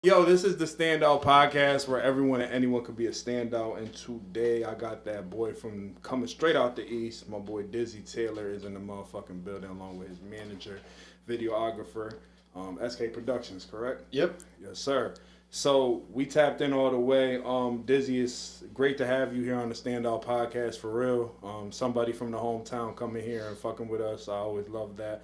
Yo, this is the Standout Podcast where everyone and anyone could be a standout. And today I got that boy from coming straight out the East. My boy Dizzy Taylor is in the motherfucking building along with his manager, videographer, SK Productions, correct? Yep. Yes, sir. So we tapped in all the way. Dizzy, it's great to have you here on the Standout Podcast for real. Somebody from the hometown coming here and fucking with us. I always love that.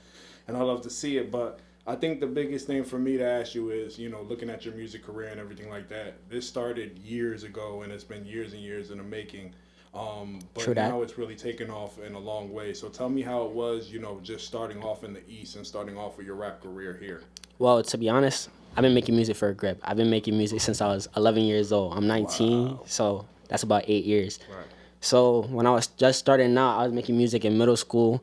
And I love to see it. But I think the biggest thing for me to ask you is, looking at your music career and everything like that, this started years ago and it's been years and years in the making. But True that. now it's really taken off in a long way. So tell me how it was, just starting off in the East and starting off with your rap career here. Well, to be honest, I've been making music for a grip. I've been making music since I was 11 years old. I'm 19, Wow. so that's about 8 years. Right. So when I was just starting out, I was making music in middle school.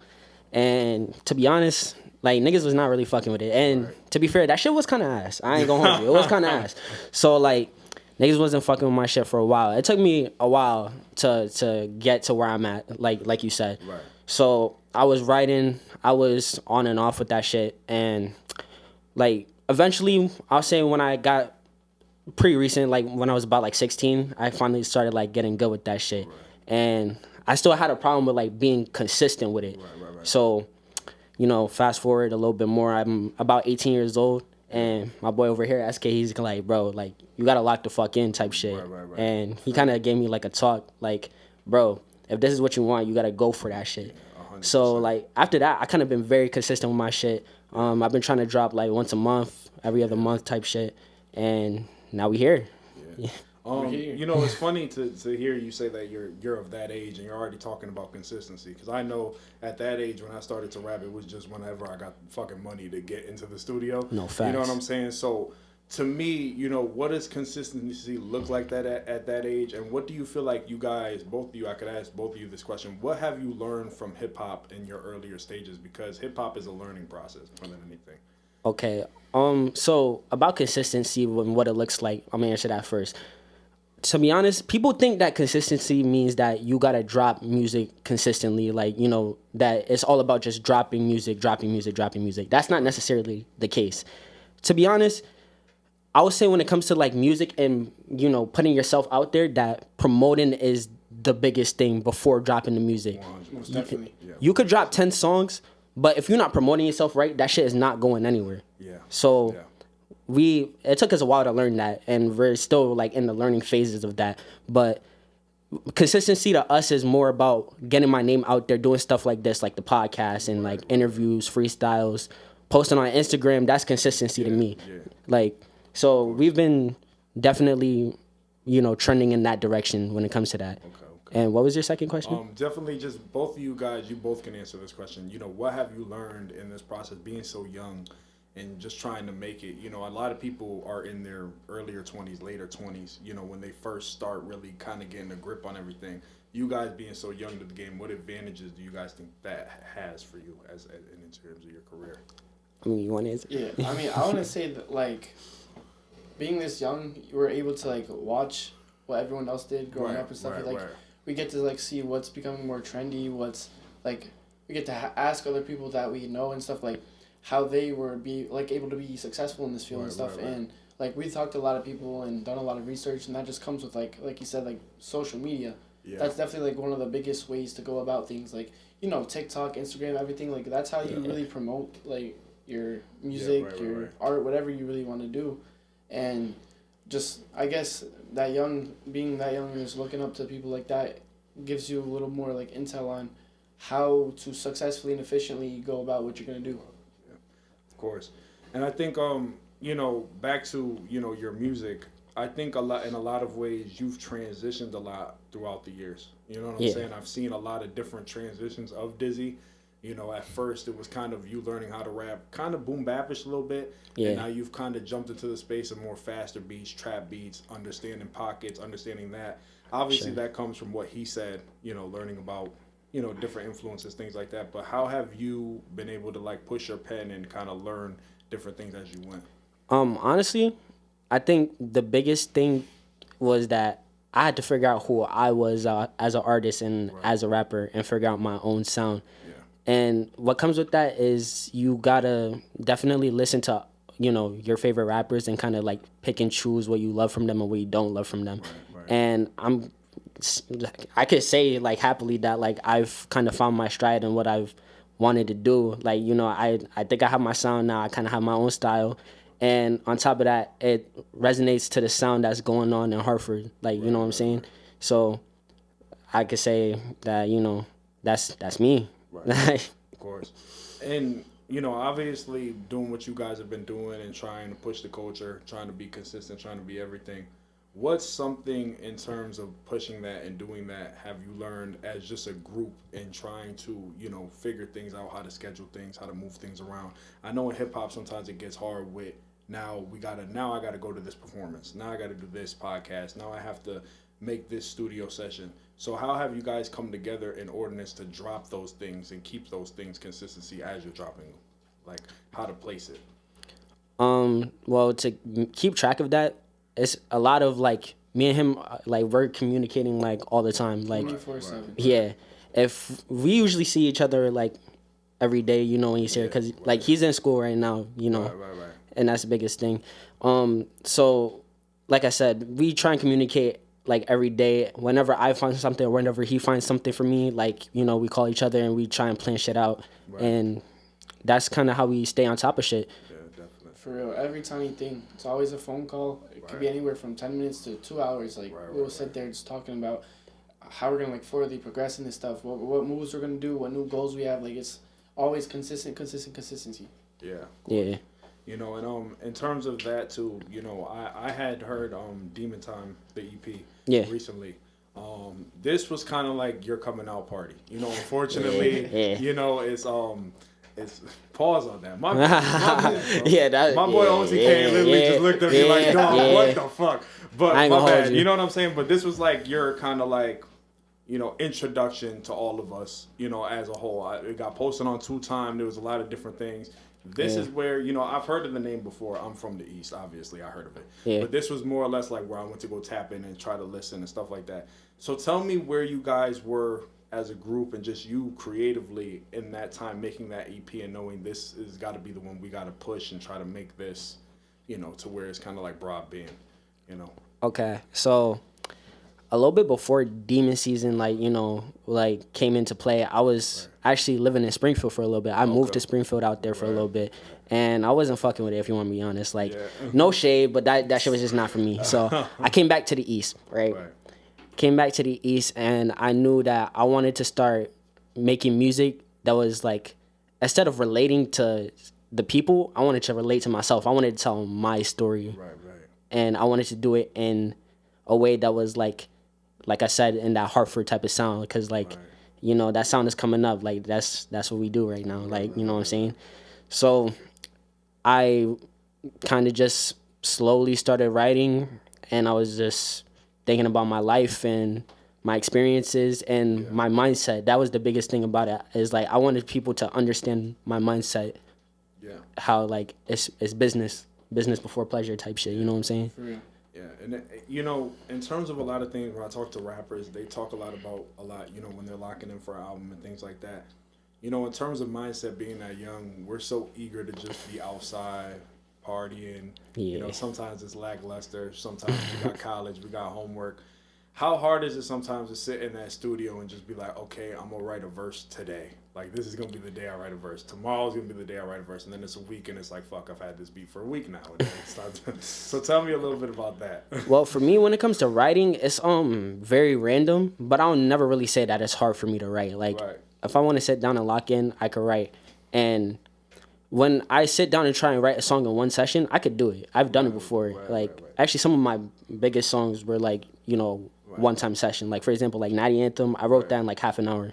And to be honest, like, niggas was not really fucking with it. And to be fair, that shit was kind of ass. I ain't gonna hold you. It was kind of ass. So, like, niggas wasn't fucking with my shit for a while. It took me a while to get to where I'm at, like you said. Right. So I was writing. I was on and off with that shit. And, like, eventually, I'll say when I got pretty recent, like when I was about like 16, I finally started like getting good with that shit. Right. And I still had a problem with like being consistent with it. Right. So, fast forward a little bit more, I'm about 18 years old, and my boy over here, SK, he's like, bro, like, you gotta lock the fuck in type shit. Right. And he kind of gave me like a talk, like, bro, if this is what you want, you gotta go for that shit. 100%. So, like, after that, I kind of been very consistent with my shit. I've been trying to drop like once a month, every other month type shit, and now we here. Yeah. It's funny to hear you say that you're of that age and you're already talking about consistency. Because I know at that age when I started to rap, it was just whenever I got fucking money to get into the studio. No, facts. You know what I'm saying? So to me, what does consistency look like that at that age? And what do you feel like you guys, both of you, I could ask both of you this question. What have you learned from hip hop in your earlier stages? Because hip hop is a learning process more than anything. Okay. So about consistency and what it looks like, I'm gonna answer that first. To be honest, people think that consistency means that you gotta drop music consistently, like, that it's all about just dropping music. That's not necessarily the case. To be honest, I would say when it comes to like music and, putting yourself out there, that promoting is the biggest thing before dropping the music. Most definitely. Yeah. You could drop 10 songs, but if you're not promoting yourself right, that shit is not going anywhere. Yeah. So Yeah. it took us a while to learn that, and we're still like in the learning phases of that. But consistency to us is more about getting my name out there, doing stuff like this, like the podcast and like interviews, freestyles, posting on Instagram. That's consistency to me. Yeah. Like, so we've been definitely, trending in that direction when it comes to that. Okay. And what was your second question? Definitely just both of you guys, you both can answer this question. What have you learned in this process being so young and just trying to make it? A lot of people are in their earlier 20s, later 20s, when they first start really kind of getting a grip on everything. You guys being so young to the game, what advantages do you guys think that has for you as in terms of your career? I mean, you want to answer? Yeah, I want to say that, like, being this young, you were able to, like, watch what everyone else did growing up and stuff. Right. We get to, like, see what's becoming more trendy, like, we get to ask other people that we know and stuff, like, how they were able to be successful in this field and stuff. Right. And, like, we talked to a lot of people and done a lot of research, and that just comes with, like you said, like, social media. Yeah. That's definitely, like, one of the biggest ways to go about things. Like, TikTok, Instagram, everything. Like, that's how you really promote, like, your music, your art, whatever you really want to do. And just, I guess, being that young and just looking up to people like that gives you a little more, like, intel on how to successfully and efficiently go about what you're going to do. Yeah, of course. And I think, back to, your music, I think in a lot of ways you've transitioned a lot throughout the years. You know what I'm saying? I've seen a lot of different transitions of Dizzy. At first it was kind of you learning how to rap, kind of boom bapish a little bit. Yeah. And now you've kind of jumped into the space of more faster beats, trap beats, understanding pockets, understanding that. Obviously that comes from what he said, learning about, different influences, things like that. But how have you been able to like push your pen and kind of learn different things as you went? Honestly, I think the biggest thing was that I had to figure out who I was as an artist and as a rapper and figure out my own sound. Yeah. And what comes with that is you gotta definitely listen to your favorite rappers and kind of like pick and choose what you love from them and what you don't love from them. Right. And I could say like happily that like I've kind of found my stride in what I've wanted to do. Like, I think I have my sound now. I kind of have my own style. And on top of that, it resonates to the sound that's going on in Hartford. Like, you know what I'm saying? Right. So I could say that, that's me. Right. Of course. And, obviously doing what you guys have been doing and trying to push the culture, trying to be consistent, trying to be everything. What's something in terms of pushing that and doing that have you learned as just a group and trying to, figure things out, how to schedule things, how to move things around? I know in hip hop sometimes it gets hard with now I gotta go to this performance. Now I gotta do this podcast. Now I have to make this studio session. So how have you guys come together in ordinance to drop those things and keep those things consistency as you're dropping them? Like how to place it? Well, to keep track of that, it's a lot of like me and him, like we're communicating like all the time, like 24/7. Yeah, if we usually see each other like every day, when he's here, because like he's in school right now, Right. And that's the biggest thing. So like I said, we try and communicate like every day. Whenever I find something, or whenever he finds something for me, like we call each other and we try and plan shit out, and that's kind of how we stay on top of shit. Yeah, definitely. For real, every tiny thing. It's always a phone call. It could be anywhere from 10 minutes to 2 hours. Like we'll sit there just talking about how we're gonna like forwardly progress in this stuff. What moves we're gonna do. What new goals we have. Like it's always consistency. Yeah. Yeah. And in terms of that too, I had heard Demon Time, the EP, recently. This was kind of like your coming out party. Unfortunately, it's pause on that. My boy Ozzy K literally just looked at me like, dog, what the fuck? But my bad. You know what I'm saying? But this was like your kind of like, introduction to all of us, as a whole. It got posted on 2 Time. There was a lot of different things. This is where, I've heard of the name before. I'm from the East, obviously. I heard of it. Yeah. But this was more or less like where I went to go tap in and try to listen and stuff like that. So tell me where you guys were as a group and just you creatively in that time making that EP and knowing this has got to be the one we got to push and try to make this, to where it's kind of like broadband, Okay, so a little bit before Demon Season, came into play, I was actually living in Springfield for a little bit. I moved to Springfield out there for a little bit, and I wasn't fucking with it, if you want to be honest. No shade, but that shit was just not for me. So I came back to the East, right? Came back to the East, and I knew that I wanted to start making music that was like, instead of relating to the people, I wanted to relate to myself. I wanted to tell my story. Right. And I wanted to do it in a way that was like I said, in that Hartford type of sound, because that sound is coming up. Like that's what we do right now. Like, you know what I'm saying? So I kind of just slowly started writing, and I was just thinking about my life and my experiences and my mindset. That was the biggest thing about it, is like I wanted people to understand my mindset. Yeah. How like it's business before pleasure type shit. You know what I'm saying? For real. Yeah, and in terms of a lot of things, when I talk to rappers, they talk a lot when they're locking in for an album and things like that. In terms of mindset, being that young, we're so eager to just be outside partying. Yeah. Sometimes it's lackluster. Sometimes we got college, we got homework. How hard is it sometimes to sit in that studio and just be like, okay, I'm gonna write a verse today. Like, this is gonna be the day I write a verse. Tomorrow's gonna be the day I write a verse, and then it's a week, and it's like, fuck, I've had this beat for a week now. And then it starts so tell me a little bit about that. Well, for me, when it comes to writing, it's very random, but I'll never really say that it's hard for me to write. Like, if I want to sit down and lock in, I could write. And when I sit down and try and write a song in one session, I could do it. I've done it before. Actually, some of my biggest songs were one-time session. Like, for example, Natty Anthem, I wrote that in half an hour.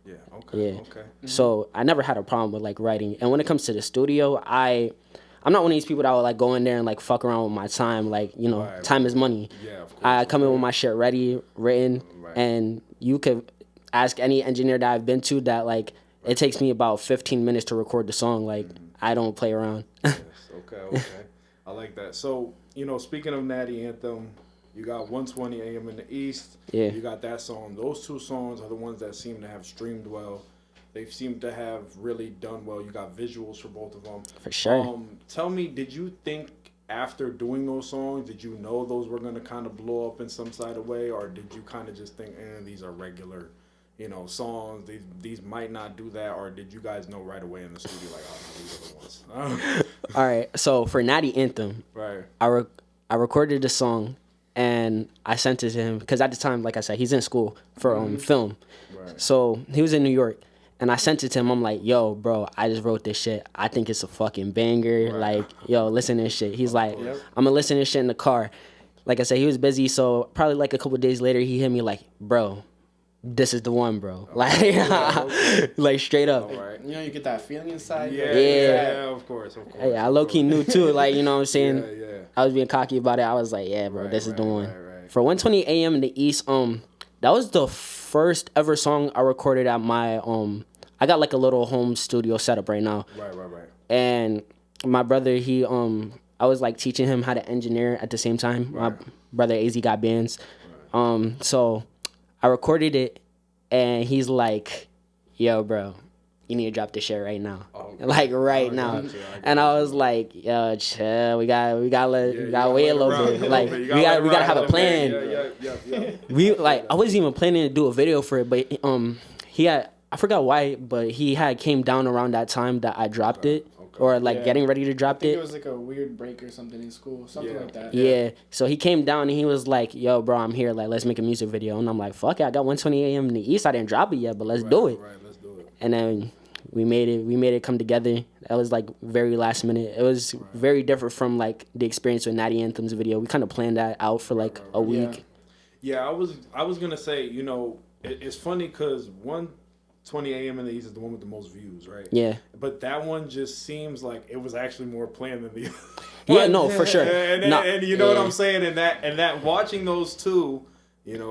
Yeah, okay. Yeah. Okay. So I never had a problem with writing. And when it comes to the studio, I'm not one of these people that would go in there and fuck around with my time. Time is money. Yeah, of course. I come in with my shit ready, written, and you could ask any engineer that I've been to that it takes me about 15 minutes to record the song. I don't play around. Yes, okay. I like that. So, speaking of Natty Anthem, you got 1:20 a.m. in the East. Yeah. You got that song. Those 2 songs are the ones that seem to have streamed well. They seem to have really done well. You got visuals for both of them. For sure. Tell me, did you think after doing those songs, did you know those were going to kind of blow up in some side of way, or did you kind of just think, these are regular, songs, these might not do that, or did you guys know right away in the studio, like, oh, no, these are the ones? All right, so for Natty Anthem, Right. I recorded the song, and I sent it to him, because at the time, like I said, he's in school for film. Right. So he was in New York. And I sent it to him. I'm like, yo, bro, I just wrote this shit. I think it's a fucking banger. Right. Like, yo, listen to this shit. He's like, I'm going to listen to this shit in the car. Like I said, he was busy. So probably like a couple of days later, he hit me like, bro, this is the one, bro. Like, like straight up. Right. You get that feeling inside. Yeah, of course. Hey, I low-key knew too. Like, you know what I'm saying? Yeah. I was being cocky about it. I was like, yeah, bro, this is the one. Right. For 1:20 a.m. in the East, that was the first ever song I recorded at my, I got like a little home studio setup right now. Right. And my brother, I was like teaching him how to engineer at the same time. Right. My brother AZ got bands. So I recorded it, and he's like, yo, bro, you need to drop this shit right now. Like right now. And I was like, yo, chill, we gotta wait a little bit. Like we gotta have a plan. Yeah. I wasn't even planning to do a video for it, but he had, I forgot why, but he had came down around that time that I dropped it, or like getting ready to drop it. It was like a weird break or something in school, something like that. Yeah. So he came down and he was like, yo, bro, I'm here. Like, let's make a music video. And I'm like, fuck it. I got 1:20 a.m. in the East. I didn't drop it yet, but let's do it. Right, let's do it. And then we made it come together. That was like very last minute. It was very different from like the experience with Natty Anthem's video. We kind of planned that out for like a week. Yeah, I was gonna say, it's funny because 1:20 a.m. in the East is the one with the most views, right? Yeah. But that one just seems like it was actually more planned than the other. Yeah, no, for sure. And you know what I'm saying? And that watching those two,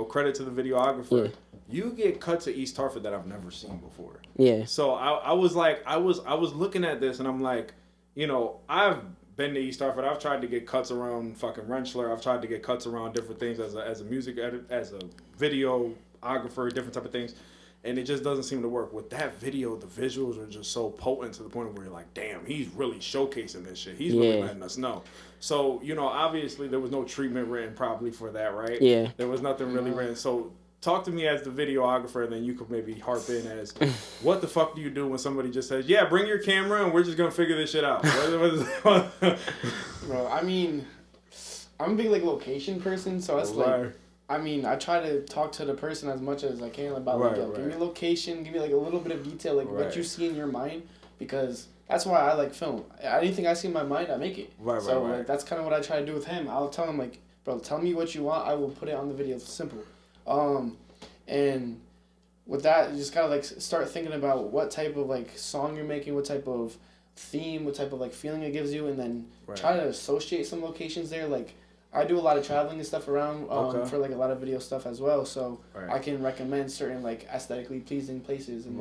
credit to the videographer. Yeah. You get cuts of East Hartford that I've never seen before. Yeah. So I was looking at this and I'm like, I've been to East Hartford. I've tried to get cuts around fucking Rensselaer. I've tried to get cuts around different things as a music edit, as a videographer, different type of things. And it just doesn't seem to work. With that video, the visuals are just so potent to the point where you're like, damn, he's really showcasing this shit. He's really letting us know. So, obviously there was no treatment written probably for that, right? Yeah. There was nothing really written. So talk to me as the videographer, and then you could maybe harp in as, what the fuck do you do when somebody just says, yeah, bring your camera and we're just going to figure this shit out? Bro, I mean, I'm a big location person, so it's I try to talk to the person as much as I can about give me a location, give me a little bit of detail, what you see in your mind, because that's why I like film. Anything I see in my mind, I make it. So that's kind of what I try to do with him. I'll tell him bro, tell me what you want. I will put it on the video. It's simple. And with that, you just gotta start thinking about what type of song you're making, what type of theme, what type of feeling it gives you, and then try to associate some locations there. I do a lot of traveling and stuff around for a lot of video stuff as well, so I can recommend certain aesthetically pleasing places and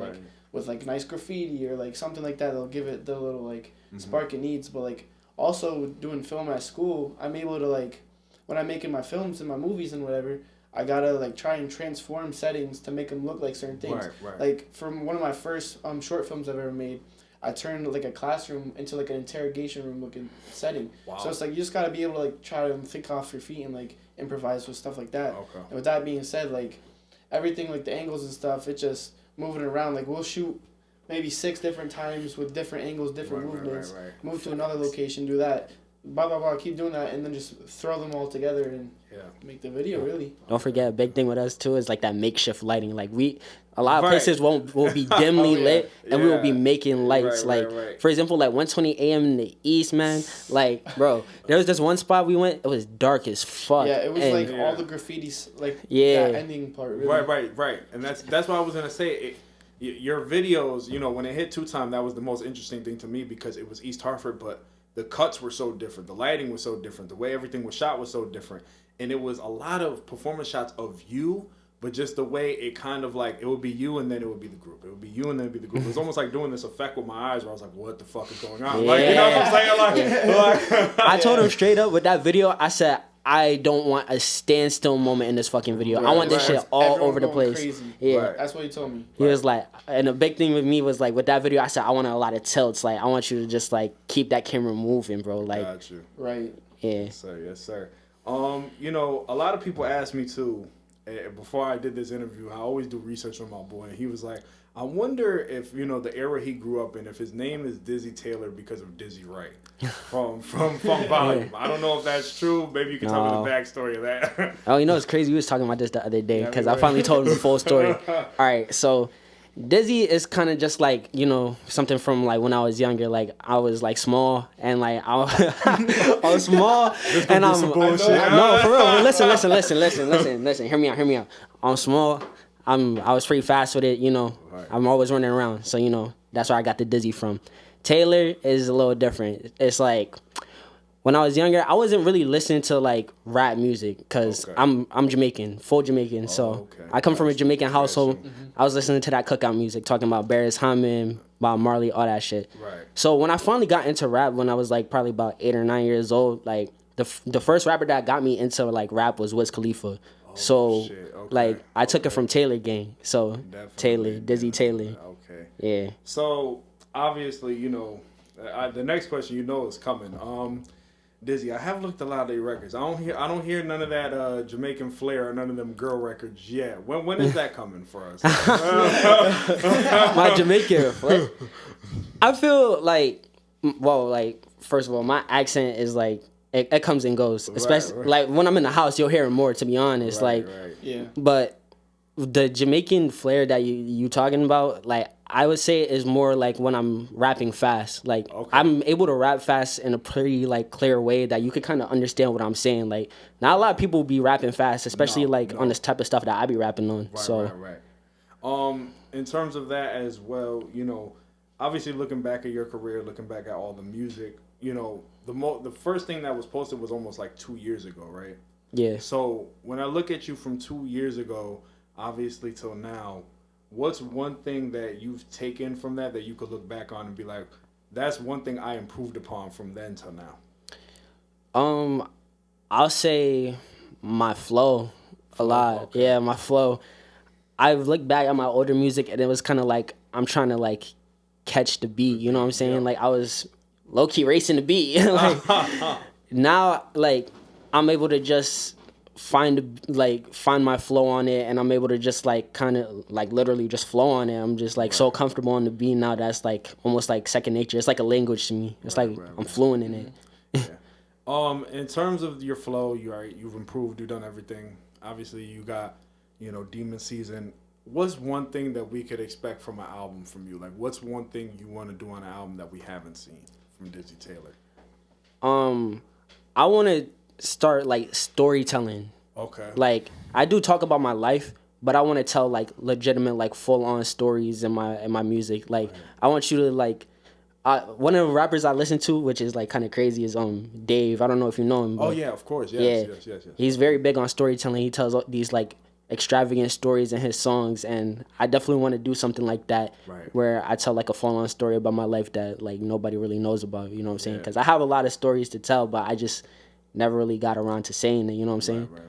with nice graffiti or something like that. They'll give it the little spark it needs. But also doing film at school, I'm able to when I'm making my films and my movies and whatever, I gotta try and transform settings to make them look like certain things. From one of my first short films I've ever made, I turned a classroom into an interrogation room looking setting. Wow. So it's you just gotta be able to try to think off your feet and improvise with stuff like that. Okay. And with that being said, everything the angles and stuff, it's just moving around. We'll shoot maybe 6 different times with different angles, different movements. Move to another location, do that. Blah blah blah. Keep doing that, and then just throw them all together and make the video. Really. Don't forget, a big thing with us too is that makeshift lighting. A lot of places will be dimly lit, and we will be making lights. For example, 1:20 a.m. in the East, man. Bro, there was this one spot we went. It was dark as fuck. Yeah, it was all the graffitis, that ending part. Really. Right. And that's what I was gonna say. Your videos, when it hit 2 Time, that was the most interesting thing to me because it was East Hartford, but the cuts were so different. The lighting was so different. The way everything was shot was so different. And it was a lot of performance shots of you, but just the way it kind of it would be you and then it would be the group. It would be you and then it would be the group. It was almost like doing this effect with my eyes where I was like, what the fuck is going on? Yeah. You know what I'm saying? I told him straight up with that video, I said, I don't want a standstill moment in this fucking video. I want this Right. shit all Everyone over the going place. crazy. Yeah. Right. That's what he told me. He was like, and the big thing with me was like, with that video, I said, I want a lot of tilts. Like, I want you to just like keep that camera moving, bro. Like, Got you. Right. yeah. Yes, sir. Yes, sir. You know, a lot of people ask me too. Before I did this interview, I always do research on my boy. He was like, I wonder if, you know, the era he grew up in, if his name is Dizzy Taylor because of Dizzy Wright from Volume. I don't know if that's true. Maybe you can tell me the backstory of that. Oh, you know, it's crazy. We was talking about this the other day Yeah, because we I were. finally told him the full story. All right, so Dizzy is kind of just like, you know, something from like when I was younger. Like I was like small and like I was small and I'm some bullshit. no, for real. Listen. Hear me out. I'm small. I was pretty fast with it, you know. Right. I'm always running around, so you know that's where I got the Dizzy from. Taylor is a little different. It's like when I was younger, I wasn't really listening to like rap music because Okay. I'm Jamaican, full Jamaican. So okay. I come from a Jamaican household. Gotcha. I was listening to that cookout music, talking about Barris Hammond, Bob Marley, all that shit. Right. So when I finally got into rap, when I was like probably about 8 or 9 years old, like the first rapper that got me into like rap was Wiz Khalifa. So shit. Okay. like I took it from Taylor Gang. So Definitely. Taylor, Dizzy Taylor. Okay. Yeah. So obviously, you know, the next question you know is coming. Dizzy, I have looked a lot of their records. I don't hear none of that Jamaican flair or none of them girl records yet. When is that coming for us? My Jamaican flair. I feel like, well, like first of all, my accent is like it comes and goes. Especially right. like when I'm in the house, you'll hear it more. To be honest, like, Yeah. but the Jamaican flair that you talking about, like I would say is more like when I'm rapping fast. Like I'm able to rap fast in a pretty like clear way that you could kind of understand what I'm saying. Like not a lot of people be rapping fast, especially on this type of stuff that I be rapping on. Right. In terms of that as well, you know, obviously looking back at your career, looking back at all the music, you know, the first thing that was posted was almost like 2 years ago, right? Yeah. So when I look at you from 2 years ago, obviously till now, what's one thing that you've taken from that you could look back on and be like, that's one thing I improved upon from then till now? I'll say my flow a lot. Okay. Yeah, my flow. I've looked back at my older music and it was kind of like I'm trying to like catch the beat. You know what I'm saying? Yeah. Like I was low key racing the beat. Like now, like I'm able to just find my flow on it, and I'm able to just like kind of like literally just flow on it. I'm just like so comfortable on the beat now that's like almost like second nature. It's like a language to me. It's I'm fluent in it. Yeah. In terms of your flow, you've improved. You've done everything. Obviously, you got, you know, Demon Season. What's one thing that we could expect from an album from you? Like, what's one thing you want to do on an album that we haven't seen from Dizzy Taylor? I want to start like storytelling. Okay. Like I do talk about my life, but I want to tell like legitimate, like full on stories in my music. Like I want you to like. One of the rappers I listen to, which is like kind of crazy, is Dave. I don't know if you know him. Oh yeah, of course. Yes. He's very big on storytelling. He tells these like extravagant stories in his songs, and I definitely want to do something like that, where I tell like a full-on story about my life that like nobody really knows about. You know what I'm saying? Because I have a lot of stories to tell, but I just never really got around to saying it. You know what I'm saying? Right.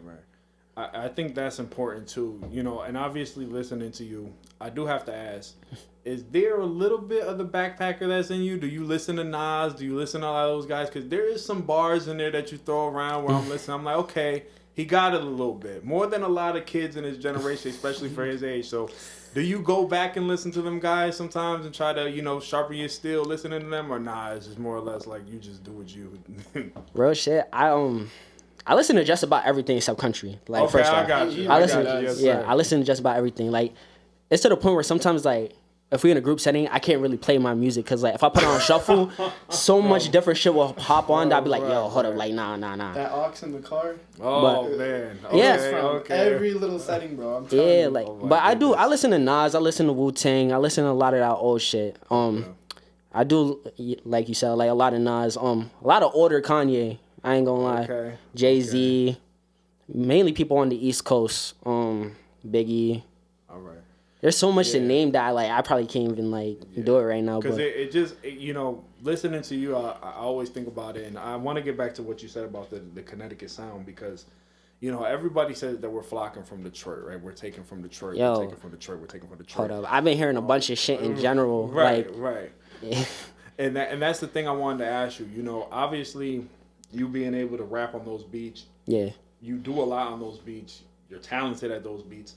I think that's important too. You know, and obviously listening to you, I do have to ask: is there a little bit of the backpacker that's in you? Do you listen to Nas? Do you listen to a lot of those guys? Because there is some bars in there that you throw around where I'm listening. I'm like, okay. He got it a little bit. More than a lot of kids in his generation, especially for his age. So do you go back and listen to them guys sometimes and try to, you know, sharpen your steel listening to them? Or nah, it's just more or less like you just do what you... Real shit. I listen to just about everything except country. Like, okay, first I off. got you. I listen to just about everything. Like, it's to the point where sometimes, like, if we're in a group setting, I can't really play my music because, like, if I put it on shuffle, so much different shit will hop on that I'll be like, yo, hold up, like, nah. That aux in the car? Oh, man. Okay, yeah. From every little setting, bro. I'm telling you. Yeah, like, but I listen to Nas, I listen to Wu-Tang, I listen to a lot of that old shit. I do, like you said, like, a lot of Nas, a lot of older Kanye, I ain't gonna lie. Okay. Jay-Z, mainly people on the East Coast, Biggie. All right. There's so much to name that I probably can't even do it right now. Because it just listening to you, I always think about it, and I want to get back to what you said about the Connecticut sound, because everybody says that we're flocking from Detroit, right? We're taking from Detroit. Yo, we're taking from Detroit. We're taking from Detroit. Hold up, I've been hearing a bunch of shit in general. Right. Yeah. And that's the thing I wanted to ask you. Obviously, you being able to rap on those beats. Yeah. You do a lot on those beats. You're talented at those beats.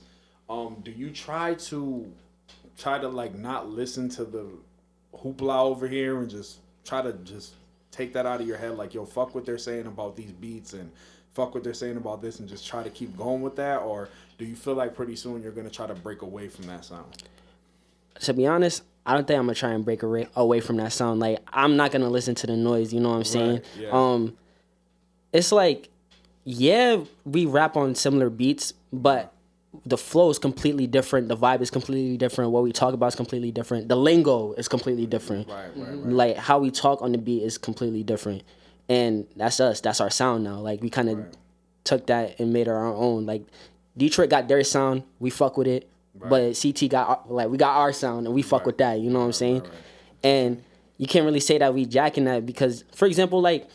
Do you try to not listen to the hoopla over here and just try to just take that out of your head? Like, yo, fuck what they're saying about these beats and fuck what they're saying about this, and just try to keep going with that? Or do you feel like pretty soon you're going to try to break away from that sound? To be honest, I don't think I'm going to try and break away from that sound. Like, I'm not going to listen to the noise, you know what I'm saying? Right, yeah. It's like, yeah, we rap on similar beats, but the flow is completely different. The vibe is completely different. What we talk about is completely different. The lingo is completely different. Right. Like, how we talk on the beat is completely different. And that's us. That's our sound now. Like, we kind of took that and made it our own. Like, Detroit got their sound. We fuck with it. Right. But CT got, we got our sound, and we fuck with that. You know what I'm saying? Right. And you can't really say that we jacking that because, for example, like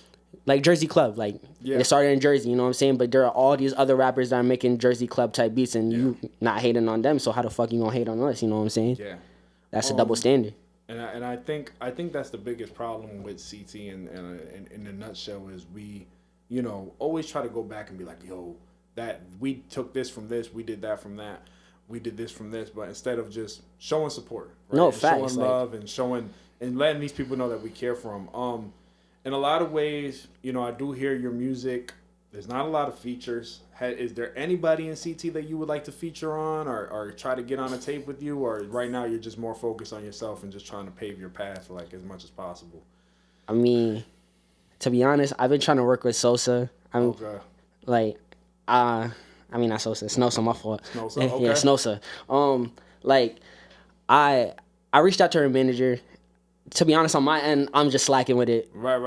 Jersey Club, they started in Jersey, you know what I'm saying? But there are all these other rappers that are making Jersey Club type beats, and you not hating on them. So how the fuck you gonna hate on us? You know what I'm saying? Yeah, that's a double standard. And I think that's the biggest problem with CT in a nutshell is we, always try to go back and be like, yo, that we took this from this, we did that from that, we did this from this, but instead of just showing support, right? No, facts, showing love and showing and letting these people know that we care for them. In a lot of ways, I do hear your music. There's not a lot of features. Is there anybody in CT that you would like to feature on or try to get on a tape with you? Or right now you're just more focused on yourself and just trying to pave your path as much as possible? I mean, to be honest, I've been trying to work with Sosa. Okay. Not Sosa. Snosa, my fault. Snosa, okay. Yeah, Snosa. I reached out to her manager. To be honest, on my end, I'm just slacking with it. Right.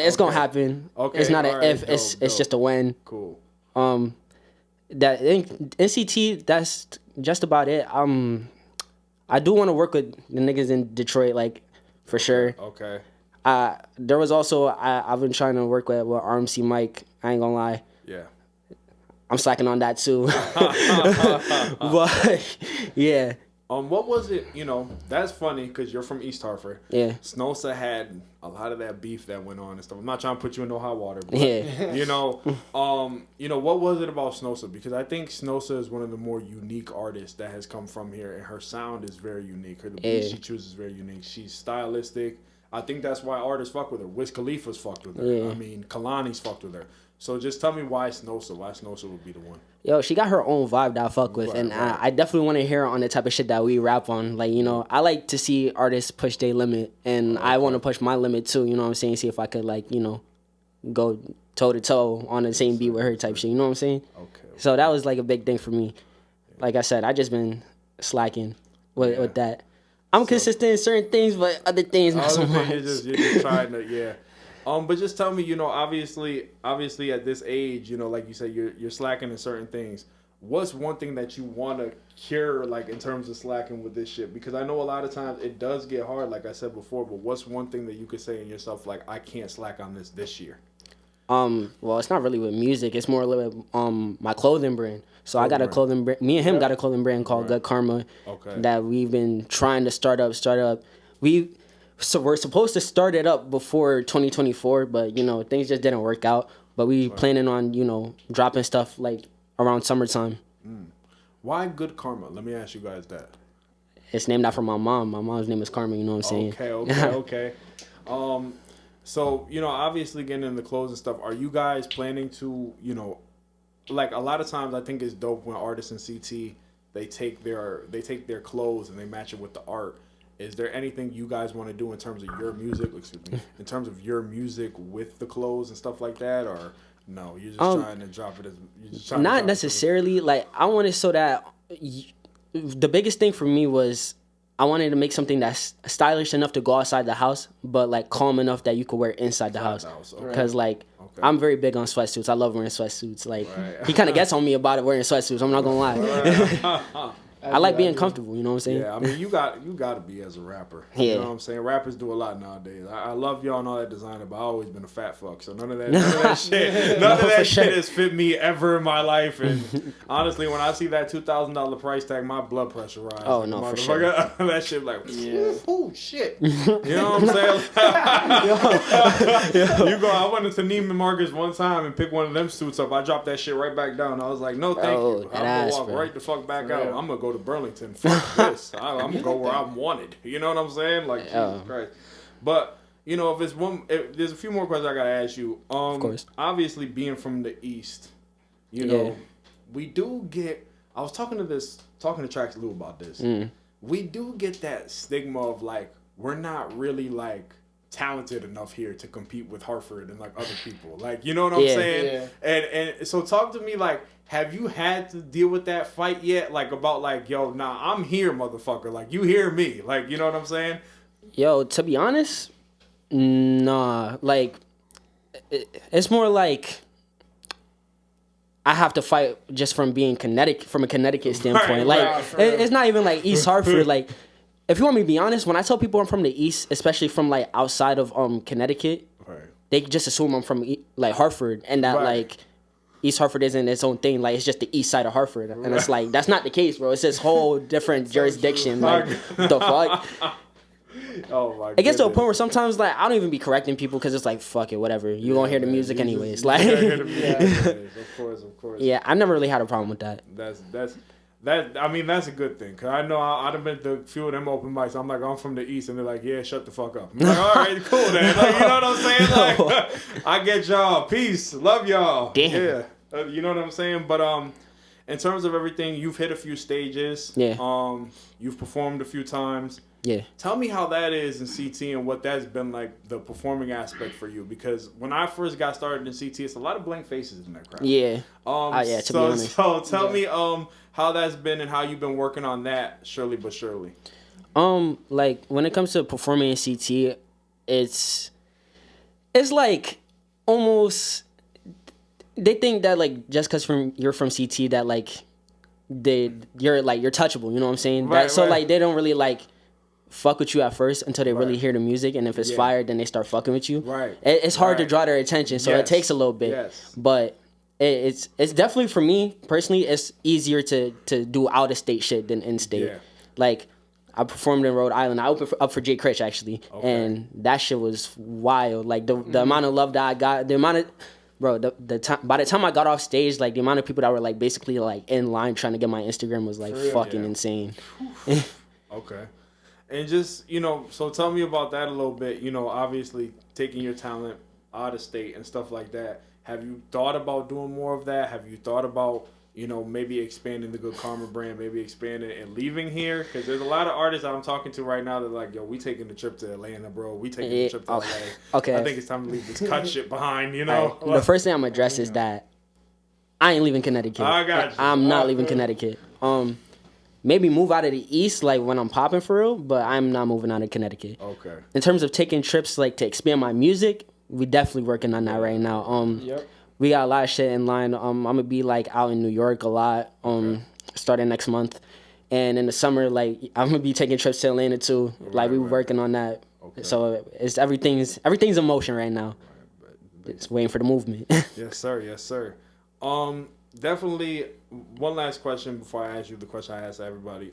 It's gonna happen. Okay. It's not an if. It's just a when. Cool. That NCT. That's just about it. I do want to work with the niggas in Detroit, for sure. Okay. There was also I've been trying to work with RMC Mike. I ain't gonna lie. Yeah. I'm slacking on that too. But yeah. What was it? That's funny because you're from East Hartford. Yeah. Snosa had a lot of that beef that went on and stuff. I'm not trying to put you in no hot water, but what was it about Snosa? Because I think Snosa is one of the more unique artists that has come from here, and her sound is very unique. The beat she chooses is very unique. She's stylistic. I think that's why artists fuck with her. Wiz Khalifa's fucked with her. Yeah. I mean, Kalani's fucked with her. So just tell me why Snosa would be the one. Yo, she got her own vibe that I fuck with, and I definitely want to hear her on the type of shit that we rap on. I like to see artists push their limit, and I want to push my limit too. You know what I'm saying? See if I could go toe to toe on the same beat with her type shit. You know what I'm saying? Okay. So that was a big thing for me. Like I said, I just been slacking with that. I'm consistent in certain things, but other things not so much. You're just trying to, yeah. But just tell me, obviously at this age, like you said, you're slacking in certain things. What's one thing that you want to cure, in terms of slacking with this shit? Because I know a lot of times it does get hard, like I said before. But what's one thing that you could say in yourself, I can't slack on this year? Well, it's not really with music. It's more with my clothing brand. So I got a clothing brand. Me and him got a clothing brand called Good Karma. Okay. That we've been trying to start up. So we're supposed to start it up before 2024, but things just didn't work out. But we planning on dropping stuff around summertime. Why Good Karma? Let me ask you guys that. It's named after my mom. My mom's name is Karma. You know what I'm saying? Okay. So obviously getting into clothes and stuff. Are you guys planning to a lot of times I think it's dope when artists in CT they take their clothes and they match it with the art. Is there anything you guys want to do in terms of your music? In terms of your music with the clothes and stuff like that, or no? You're just trying to drop it as. You're just trying not necessarily. I wanted so that the biggest thing for me was I wanted to make something that's stylish enough to go outside the house, but calm enough that you could wear inside the house. Because I'm very big on sweatsuits. I love wearing sweatsuits. He kind of gets on me about it wearing sweatsuits. I'm not gonna lie. I like being comfortable. You know what I'm saying? Yeah, I mean, you got to be as a rapper. Yeah. You know what I'm saying? Rappers do a lot nowadays. I love y'all and all that designer, but I've always been a fat fuck. So none of that shit has fit me ever in my life. And honestly, when I see that $2,000 price tag, my blood pressure rises. Oh no, for sure. That shit like, oh shit. You know what I'm saying? I went into Neiman Marcus one time and picked one of them suits up. I dropped that shit right back down. I was like, no, thank you. I'm gonna walk right the fuck back out. I'm gonna go to Burlington. Fuck this. I'm gonna go where I'm wanted. You know what I'm saying? Like, Jesus Christ. But if there's a few more questions I gotta ask you. Of course. Obviously, being from the East, we do get. I was talking to Trax Lou about this. We do get that stigma of like we're not really like talented enough here to compete with Hartford and like other people. Like, you know what I'm saying? Yeah. And so talk to me like. Have you had to deal with that fight yet? Like, about, like, yo, nah, I'm here, motherfucker. Like, you hear me. Like, you know what I'm saying? Yo, to be honest, nah. Like, it's more like I have to fight just from being from a Connecticut standpoint. It's not even like East Hartford. Like, if you want me to be honest, when I tell people I'm from the East, especially from, like, outside of Connecticut, they just assume I'm from, like, Hartford. And that, like... East Hartford isn't its own thing. Like, it's just the east side of Hartford. And it's like, that's not the case, bro. It's this whole different jurisdiction. Like, the fuck? Oh, my God. It gets to a point where sometimes, like, I don't even be correcting people because it's like, fuck it, whatever. You gonna hear the music anyways. Like, of course. Yeah, I never really had a problem with that. That's a good thing. Cause I know I'd have been to a few of them open mics. I'm like, I'm from the East. And they're like, yeah, shut the fuck up. I'm like, all right, cool then. Like, you know what I'm saying? Like, I get y'all. Peace. Love y'all. Damn. Yeah. You know what I'm saying? But in terms of everything, you've hit a few stages. Yeah. You've performed a few times. Yeah. Tell me how that is in CT and what that's been like, the performing aspect for you. Because when I first got started in CT, it's a lot of blank faces in that crowd. Yeah. To be honest. So tell me how that's been and how you've been working on that, surely but surely. Like, when it comes to performing in CT, it's like almost... They think that, like, just because you're from CT that, like, you're touchable, you know what I'm saying? Right, so, like, they don't really, like, fuck with you at first until they really hear the music, and if it's fire, then they start fucking with you. Right. It's hard to draw their attention, so it takes a little bit. Yes. But it's definitely, for me, personally, it's easier to do out-of-state shit than in-state. Yeah. Like, I performed in Rhode Island. I opened up for Jay Critch, actually, and that shit was wild. Like, the amount of love that I got, the amount of... Bro, the time by the time I got off stage, like the amount of people that were like basically like in line trying to get my Instagram was like fucking insane. Okay. And just, so tell me about that a little bit. Obviously taking your talent out of state and stuff like that. Have you thought about doing more of that? Have you thought about, maybe expanding the Good Karma brand, maybe expanding and leaving here? Because there's a lot of artists I'm talking to right now that are like, yo, we taking the trip to Atlanta, bro. We taking the trip to LA. Okay. I think it's time to leave this cut shit behind, Right. The first thing I'm going to address is that I ain't leaving Connecticut. I got you. I'm not leaving Connecticut. Maybe move out of the East, like when I'm popping for real, but I'm not moving out of Connecticut. Okay. In terms of taking trips, like to expand my music, we definitely working on that right now. We got a lot of shit in line. I'm gonna be like out in New York a lot. Starting next month, and in the summer, like I'm gonna be taking trips to Atlanta too. Like we were working on that. Okay. So it's everything's in motion right now. Just waiting for the movement. Yes, sir. Yes, sir. Definitely. One last question before I ask you the question I ask everybody.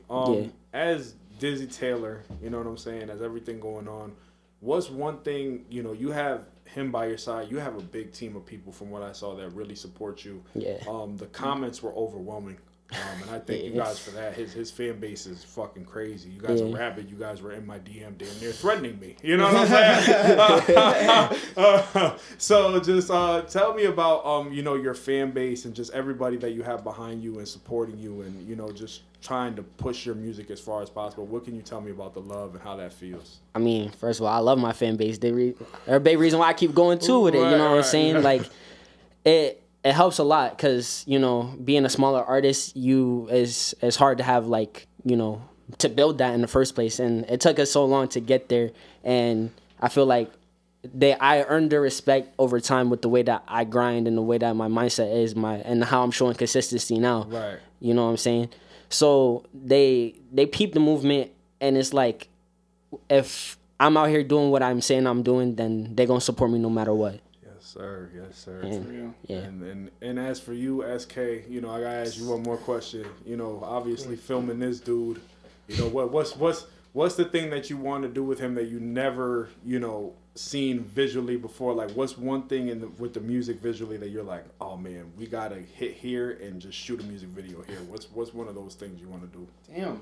As Dizzy Taylor, you know what I'm saying. As everything going on, what's one thing you have him by your side? You have a big team of people from what I saw that really support you. Yeah. The comments were overwhelming. And I thank you guys for that. His fan base is fucking crazy. You guys are rabid. You guys were in my DM damn near threatening me. You know what I'm saying? So just tell me about your fan base and just everybody that you have behind you and supporting you and just trying to push your music as far as possible. What can you tell me about the love and how that feels? I mean, first of all, I love my fan base. They're a big reason why I keep going too with it. You know what I'm saying? Like it helps a lot because, being a smaller artist, it's hard to have to build that in the first place. And it took us so long to get there. And I feel like I earned their respect over time with the way that I grind and the way that my mindset is and how I'm showing consistency now. Right. You know what I'm saying? So they peep the movement, and it's like, if I'm out here doing what I'm saying I'm doing, then they're gonna support me no matter what. Yes, sir. Yes, sir. Yeah. And as for you, SK, you know, I gotta ask you one more question. You know, obviously filming this dude, you know, what's the thing that you want to do with him that you never, you know, seen visually before? Like, what's one thing with the music visually that you're like, oh man, we gotta hit here and just shoot a music video here? What's one of those things you want to do? Damn.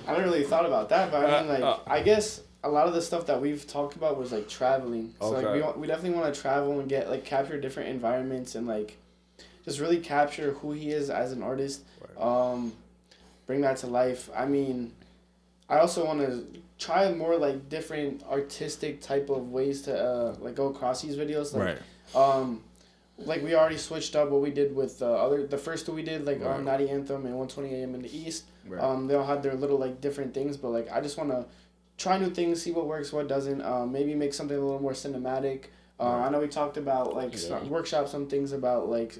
I haven't really thought about that, but I mean, like, I guess a lot of the stuff that we've talked about was like traveling. So like we definitely want to travel and get like capture different environments and like just really capture who he is as an artist. Right. Bring that to life. I mean, I also want to try more like different artistic type of ways to like go across these videos. Like, right. Like we already switched up what we did with the first two we did, like right. Natty Anthem and 1:20 a.m. in the East. Right. They all had their little like different things, but like I just want to try new things, see what works, what doesn't. Maybe make something a little more cinematic. Right. I know we talked about like workshop some things about like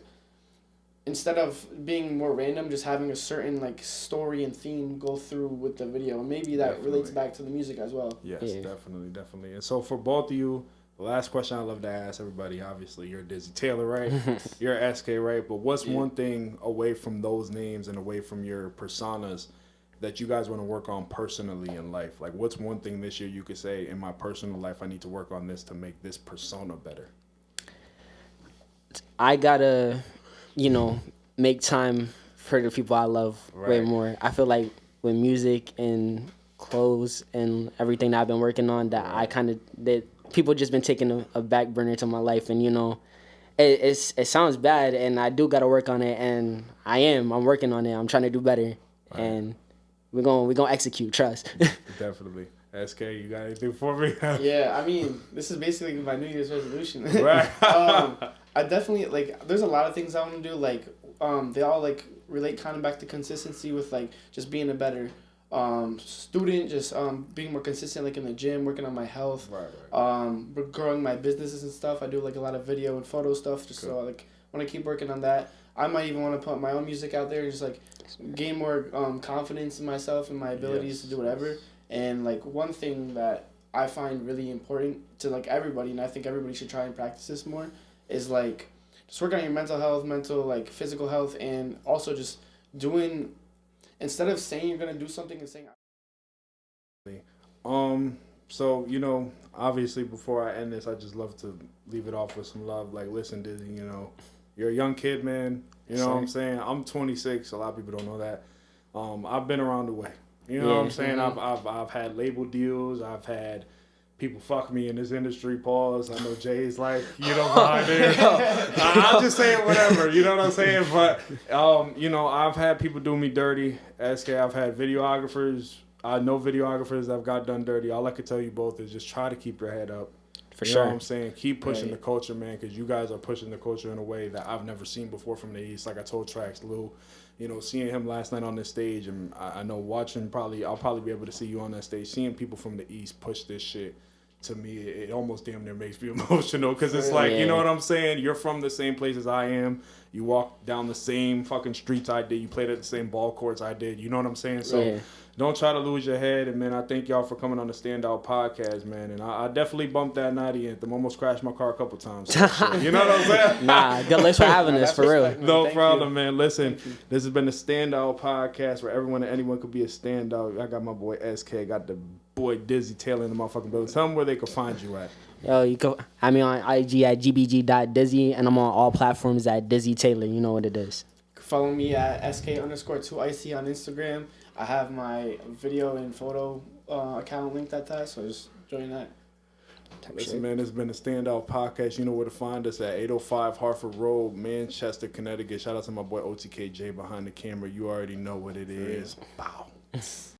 instead of being more random, just having a certain like story and theme go through with the video, and maybe that relates back to the music as well. Yes, definitely. And so for both of you, the last question I love to ask everybody, obviously, you're Dizzy Taylor, right? You're SK, right? But what's one thing away from those names and away from your personas that you guys want to work on personally in life? Like, what's one thing this year you could say, in my personal life, I need to work on this to make this persona better? I gotta, you know, make time for the people I love way more. I feel like with music and clothes and everything that I've been working on, that I kind of that people just been taking a back burner to my life, and you know, it sounds bad, and I do gotta work on it, and I'm working on it. I'm trying to do better, and we're gonna execute. Trust. Definitely. SK, you got anything for me? Yeah, I mean, this is basically my New Year's resolution. Right. I definitely like. There's a lot of things I want to do. Like, they all like relate kind of back to consistency with like just being a better student, just being more consistent, like in the gym, working on my health, growing my businesses and stuff. I do like a lot of video and photo stuff, just so like want to keep working on that. I might even want to put my own music out there and just like gain more confidence in myself and my abilities to do whatever. And like one thing that I find really important to like everybody, and I think everybody should try and practice this more, is like just work on your mental health, like physical health, and also just doing. Instead of saying you're gonna do something and saying. So you know, obviously, before I end this, I just love to leave it off with some love. Like, listen, Dizzy, you know, you're a young kid, man. You know what I'm saying? I'm 26. A lot of people don't know that. I've been around the way. You know what I'm saying? I've had label deals. I've had people fuck me in this industry. Pause. I know Jay's like, you know, behind there. I'm just saying whatever. You know what I'm saying? But you know, I've had people do me dirty. SK, I've had videographers. I know videographers that have got done dirty. All I can tell you both is just try to keep your head up. For you sure. know what I'm saying? Keep pushing the culture, man, because you guys are pushing the culture in a way that I've never seen before from the East. Like I told Trax, Lou, you know, seeing him last night on this stage, and I know watching I'll probably be able to see you on that stage. Seeing people from the East push this shit, to me, it almost damn near makes me emotional, because it's like, you know what I'm saying? You're from the same place as I am. You walk down the same fucking streets I did. You played at the same ball courts I did. You know what I'm saying? So don't try to lose your head. And, man, I thank y'all for coming on the Standout Podcast, man. And I definitely bumped that Natty Anthem. Almost crashed my car a couple times. So you know what I'm saying? Nah, good luck for having us, for real. No problem, man. Listen, this has been the Standout Podcast, where everyone and anyone could be a standout. I got my boy SK, got the boy Dizzy Taylor in the motherfucking building. Tell them where they can find you at. Yo, you can. I mean, on IG at gbg.dizzy, and I'm on all platforms at Dizzy Taylor. You know what it is. Follow me at sk_2ic on Instagram. I have my video and photo account linked at that, so just join that. Listen, man, this has been the Standout Podcast. You know where to find us at 805 Hartford Road, Manchester, Connecticut. Shout out to my boy OTKJ behind the camera. You already know what it is. Bow.